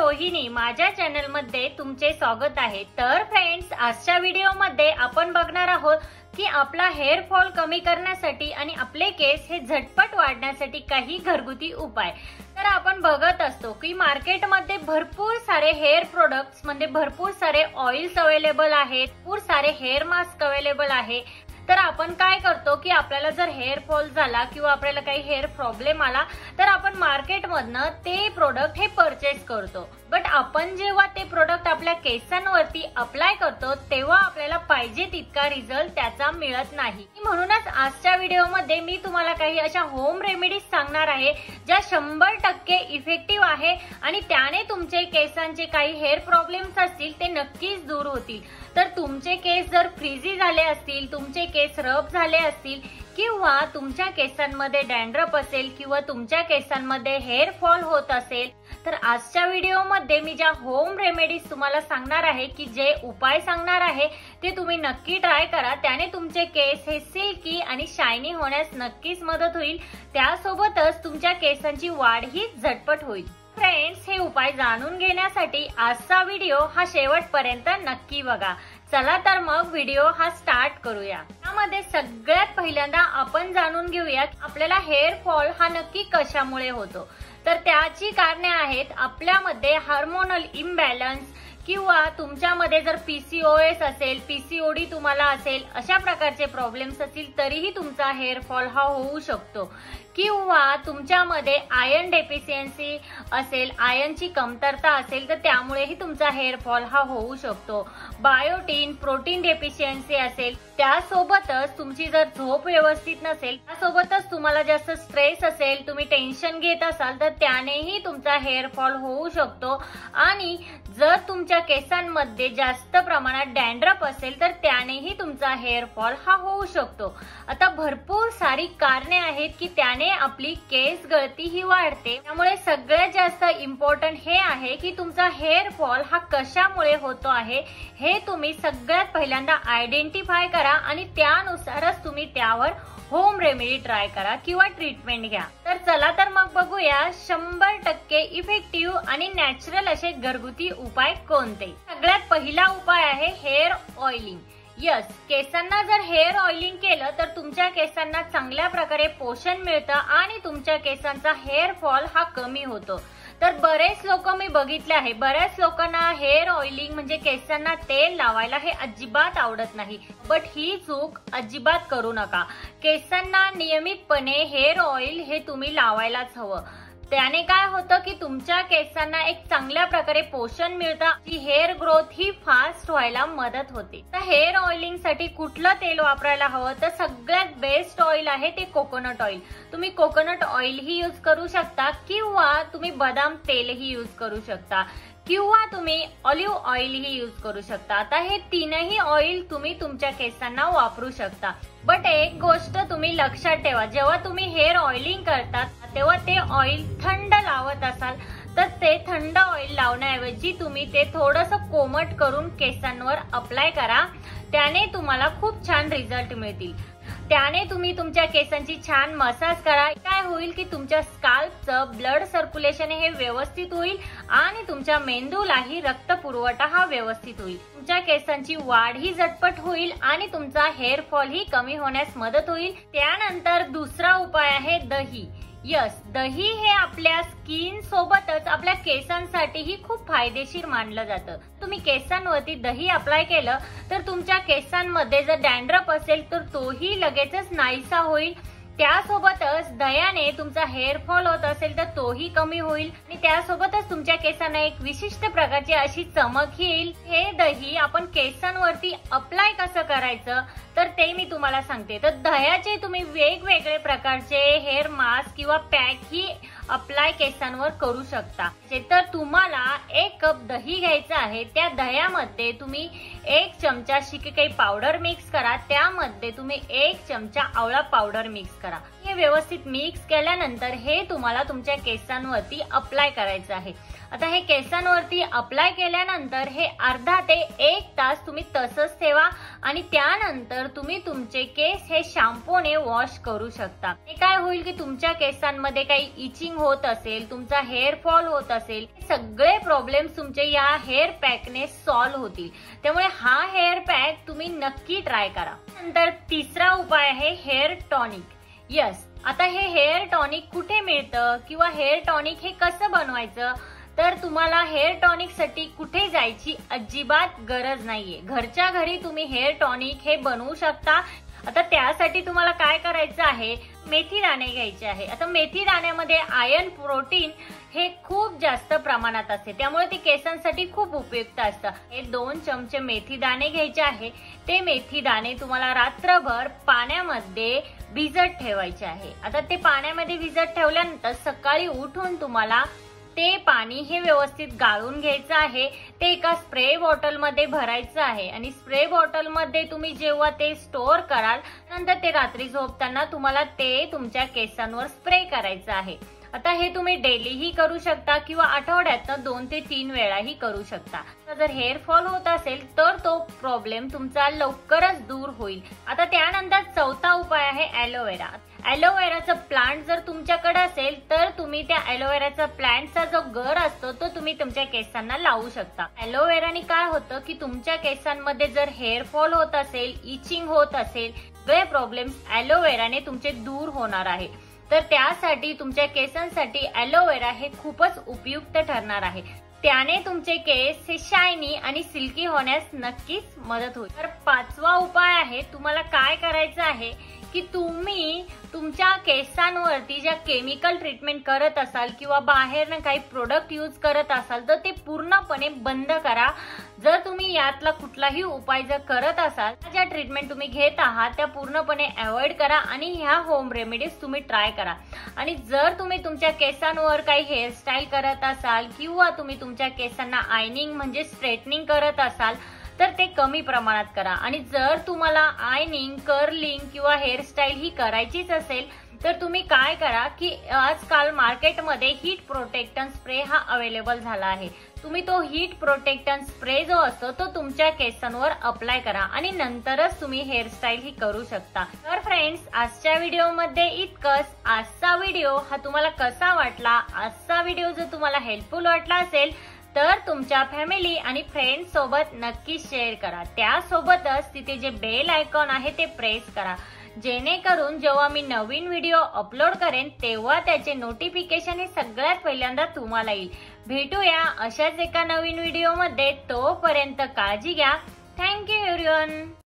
रोहिणी, माझ्या चॅनल मध्ये तुमचे स्वागत आहे। तर फ्रेंड्स, आजच्या व्हिडिओ मध्ये आपण बघणार आहोत की आपला हेअर फॉल कमी करण्यासाठी आणि आपले केस हे झटपट वाढण्यासाठी काही घरगुती उपाय। तर आपण बघत असतो की मार्केट मध्ये भरपूर सारे हेअर प्रोडक्ट्स म्हणजे भरपूर सारे ऑइल्स अवेलेबल आहेत, भरपूर सारे हेअर मास्क अवेलेबल आहे। तर आपण काय करतो की आपल्याला जर हेअर फॉल झाला किंवा आपल्याला काही हेअर प्रॉब्लेम आला तर आपण मार्केट मधनं ते प्रोडक्ट हे परचेस करतो। बट आपण जेव्हा ते प्रोडक्ट आपल्या केसांवरती अप्लाय करतो तेव्हा आपल्याला पाहिजे तितका रिझल्ट त्याचा मिळत नाही। म्हणूनच आजच्या व्हिडिओ मध्ये मी तुम्हाला काही अशा होम रेमेडीज सांगणार आहे ज्या 100% इफेक्टिव्ह आहे आणि त्याने तुमचे केसांचे काही हेअर प्रॉब्लेम्स असतील ते नक्कीच दूर होतील। तर तुमचे केस जर फ्रीजी झाले असतील, तुमचे केस रफ झाले असतील किंवा तुमच्या केसांमध्ये डॅन्ड्रफ असेल किंवा तुमच्या केसांमध्ये हेअर फॉल होत असेल तर आजच्या व्हिडिओमध्ये मी ज्या होम रेमेडीज तुम्हाला सांगणार आहे की जे उपाय सांगणार आहे ते तुम्ही नक्की ट्राय करा। त्याने तुमचे केस हे सिल्की आणि शायनी होण्यास नक्कीच मदत होईल, त्यासोबतच तुमच्या केसांची वाढ ही झटपट होईल। फ्रेंड्स, हे उपाय जाणून घेण्यासाठी आजचा व्हिडिओ हा शेवटपर्यंत नक्की बघा। चला तर मग व्हिडिओ हा स्टार्ट करूया। यामध्ये सगळ्यात पहिल्यांदा आपण जाणून घेऊया आपल्याला हेअर फॉल हा नक्की कशामुळे होतो। तर त्याची कारणे आहेत आपल्यामध्ये हार्मोनल इम्बॅलन्स किंवा तुमच्यामध्ये जर पीसीओएस असेल, पीसीओडी तुम्हाला असेल, अशा प्रकारचे प्रॉब्लेम्स असतील तरीही तुमचा हेअर फॉल हा होऊ शकतो। किंवा तुमच्यामध्ये आयर्न डेफिशियन्सी असेल, आयर्नची कमतरता असेल तर त्यामुळेही तुमचा हेअर फॉल हा होऊ शकतो। बायोटीन, प्रोटीन डेफिशियन्सी असेल, त्यासोबतच तुमची जर झोप व्यवस्थित नसेल, त्यासोबतच तुम्हाला जास्त स्ट्रेस असेल, तुम्ही टेन्शन घेत असाल तर त्यानेही तुमचा हेअर फॉल होऊ शकतो। आणि जर तुमच्या केसांमध्ये जास्त प्रमाणात डॅन्ड्रफ असेल तर त्यानेही तुमचा हेअर फॉल हा होऊ शकतो। आता भरपूर सारी कारणे आहेत की त्याने आपली केस गळती ही वाढते। त्यामुळे सगळ्यात जास्त इम्पॉर्टंट हे आहे की तुमचा हेअर फॉल हा कशामुळे होतो आहे हे तुम्ही सगळ्यात पहिल्यांदा आयडेंटिफाय करा आणि त्यानुसारच तुम्ही त्यावर होम रेमेडी ट्राय करा किंवा ट्रीटमेंट घ्या। तर चला तर मग बघूया 100% इफेक्टिव्ह आणि नॅचरल असे घरगुती उपाय कोणते। सगळ्यात पहिला उपाय आहे हेअर ऑइलिंग। यस, केसांना जर हेअर ऑइलिंग केलं तर तुमच्या केसांना चांगल्या प्रकारे पोषण मिळतं आणि तुमच्या केसांचा हेअर फॉल हा कमी होतो। तर बरेच लोक मी बघितले आहे, बऱ्याच लोकांना हेअर ऑइलिंग म्हणजे केसांना तेल लावायला हे अजिबात आवडत नाही। बट ही चूक अजिबात करू नका। केसांना नियमितपणे हेअर ऑइल हे तुम्ही लावायलाच हवं। त्याने काय होतं की तुमच्या केसांना एक चांगल्या प्रकारे पोषण मिळतं, की हेअर ग्रोथ ही फास्ट व्हायला मदत होते। तर हेअर ऑइलिंग साठी कुठलं तेल वापरायला हवं तर सगळ्यात बेस्ट ऑइल आहे ते कोकोनट ऑइल। तुम्ही कोकोनट ऑइल ही यूज करू शकता किंवा तुम्ही बदाम तेलही यूज करू शकता किंवा तुम्ही ऑलिव्ह ऑइल ही यूज करू शकता। आता हे तीनही ऑइल तुम्ही तुमच्या केसांना वापरू शकता। बट एक गोष्ट तुम्ही लक्षात ठेवा, जेव्हा तुम्ही हेअर ऑइलिंग करतात तेव्हा ते ऑइल थंड लावत असाल तर ते थंड ऑइल लावण्याऐवजी तुम्ही ते थोडंसं कोमट करून केसांवर अप्लाय करा, त्याने तुम्हाला खूप छान रिझल्ट मिळतील। त्याने तुम्ही तुमच्या केसांची छान मसाज करा, काय होईल की तुमच्या स्काल्पचं ब्लड सर्क्युलेशन हे व्यवस्थित होईल आणि तुमच्या मेंदूलाही रक्त पुरवठा हा व्यवस्थित होईल। तुमच्या केसांची वाढ ही झटपट होईल आणि तुमचा हेअर फॉल ही कमी होण्यास मदत होईल। त्यानंतर दुसरा उपाय आहे दही। यस, दही हे आपल्या स्किन सोबतच आपल्या केसांसाठीही खूप फायदेशीर मानलं जातं। तुम्ही केसांवरती दही अप्लाय केलं तर तुमच्या केसांमध्ये जर डॅन्ड्रफ असेल तर तोही लगेचच नाहीसा होईल। त्यासोबतच दह्याने तुमचा हेअर फॉल होत असेल तर तोही कमी होईल आणि त्यासोबतच तुमच्या केसांना एक विशिष्ट प्रकारची अशी चमक येईल। हे दही आपण केसांवरती अप्लाय कसं करायचं तर ते मी तुम्हाला सांगते। तर दह्याचे तुम्ही वेगवेगळे प्रकारचे हेअर मास्क किंवा पॅक ही अप्लाय केसांवर करू शकता। तर तुम्हाला 1 कप दही घ्यायचं आहे, त्या दह्यामध्ये तुम्ही 1 चमचा शिकेकाई पावडर मिक्स करा, त्यामध्ये तुम्ही 1 चमचा आवळा पावडर मिक्स करा। हे व्यवस्थित मिक्स केल्यानंतर हे तुम्हाला तुमच्या केसांवरती अप्लाय करायचं आहे। आता हे केसांवरती अप्लाय केल्यानंतर हे अर्धा ते 1 तास तुम्ही तसंच ठेवा आणि त्यानंतर तुम्ही तुमचे केस हे शॅम्पूने वॉश करू शकता। हे काय होईल की तुमच्या केसांमध्ये काही इचिंग होत असेल, तुमचा हेअर फॉल होत असेल, सगळे प्रॉब्लेम्स तुमचे या हेअर पॅकने सॉल्व्ह होतील। त्यामुळे हा हेअर पॅक तुम्ही नक्की ट्राय करा। नंतर तिसरा उपाय आहे हेअर टॉनिक। यस, आता हे हेअर टॉनिक कुठे मिळतं किंवा हेअर टॉनिक हे कसं बनवायचं, तर तुम्हाला हेअर टॉनिक साठी कुठे जायची अजिबात गरज नाहीये। घरच्या घरी तुम्ही हेअर टॉनिक हे बनवू शकता। आता त्यासाठी तुम्हाला काय करायचं आहे, मेथी दाणे घ्यायचे आहे। आता मेथी दाण्यामध्ये आयर्न, प्रोटीन हे खूप जास्त प्रमाणात असते, त्यामुळे ते केसांसाठी खूप उपयुक्त असतं। हे 2 चमचे मेथी दाणे घ्यायचे आहे। ते मेथी दाणे तुम्हाला रात्रभर पाण्यामध्ये भिजत ठेवायचे आहे। आता ते पाण्यामध्ये भिजत ठेवल्यानंतर सकाळी उठून तुम्हाला ते पाणी हे व्यवस्थित गाळून घ्यायचं आहे। ते एका स्प्रे बॉटल मध्ये भरायचं आहे आणि स्प्रे बॉटल मध्ये तुम्ही जेव्हा ते स्टोअर कराल, नंतर ते रात्री झोपताना तुम्हाला ते तुमच्या केसांवर स्प्रे करायचं आहे। आता हे तुम्ही डेलीही करू शकता किंवा आठवड्यातनं 2 ते 3 वेळाही करू शकता। जर हेअर फॉल होत असेल तर तो प्रॉब्लेम तुमचा लवकरच दूर होईल। आता त्यानंतर चौथा उपाय आहे ॲलोवेरा। ॲलोवेराचा प्लांट जर तुमच्याकडे असेल तर तुम्ही त्या ॲलोवेराचा प्लांटचा जो गर असतो तो तुम्ही तुमच्या केसांना लावू शकता। ॲलोवेराने काय होतं की तुमच्या केसांमध्ये जर हेअर फॉल होत असेल, इचिंग होत असेल, सगळे प्रॉब्लेम्स ॲलोवेराने तुमचे दूर होणार आहे। तर त्यासाठी तुमच्या केसांसाठी ॲलोवेरा हे खूपच उपयुक्त ठरणार आहे। त्याने तुमचे केस हे शायनी आणि सिल्की होण्यास नक्कीच मदत होईल। तर 5वा उपाय आहे, तुम्हाला काय करायचं आहे की तुम्ही तुमच्या केसांवरती ज्या केमिकल ट्रीटमेंट करत असाल किंवा बाहेरनं काही प्रोडक्ट यूज करत असाल तर ते पूर्णपणे बंद करा। जर तुम्ही यातला कुठलाही उपाय जर करत असाल, ज्या ट्रीटमेंट तुम्ही घेत आहात त्या पूर्णपणे अवॉइड करा आणि ह्या होम रेमेडीज तुम्ही ट्राय करा। आणि जर तुम्ही तुमच्या केसांवर काही हेअरस्टाईल करत असाल किंवा तुम्ही तुमच्या केसांना आयनिंग म्हणजे स्ट्रेटनिंग करत असाल तर ते कमी प्रमाणात करा। आणि जर तुम्हाला आयनिंग, कर्लिंग किंवा हेअरस्टाईल ही करायचीच असेल तर तुम्ही काय करा की आजकाल मार्केटमध्ये हीट प्रोटेक्टन स्प्रे हा अवेलेबल झाला आहे। तुम्ही तो हीट प्रोटेक्टन स्प्रे जो असतो तो तुमच्या केसांवर अप्लाय करा आणि नंतरच तुम्ही हेअरस्टाईल ही करू शकता। तर फ्रेंड्स, आजच्या व्हिडिओमध्ये इतकंच। आजचा व्हिडिओ हा तुम्हाला कसा वाटला? आजचा व्हिडिओ जर तुम्हाला हेल्पफुल वाटला असेल तर तुमच्या फॅमिली आणि फ्रेंड्स सोबत नक्की शेअर करा। त्यासोबतच तिथे जे बेल आयकॉन आहे ते प्रेस करा, जेणेकरून जेव्हा मी नवीन व्हिडिओ अपलोड करेन तेव्हा त्याचे नोटिफिकेशन हे सगळ्यात पहिल्यांदा तुम्हाला येईल। भेटूया अशाच एका नवीन व्हिडिओमध्ये, तोपर्यंत काळजी घ्या। Thank you everyone.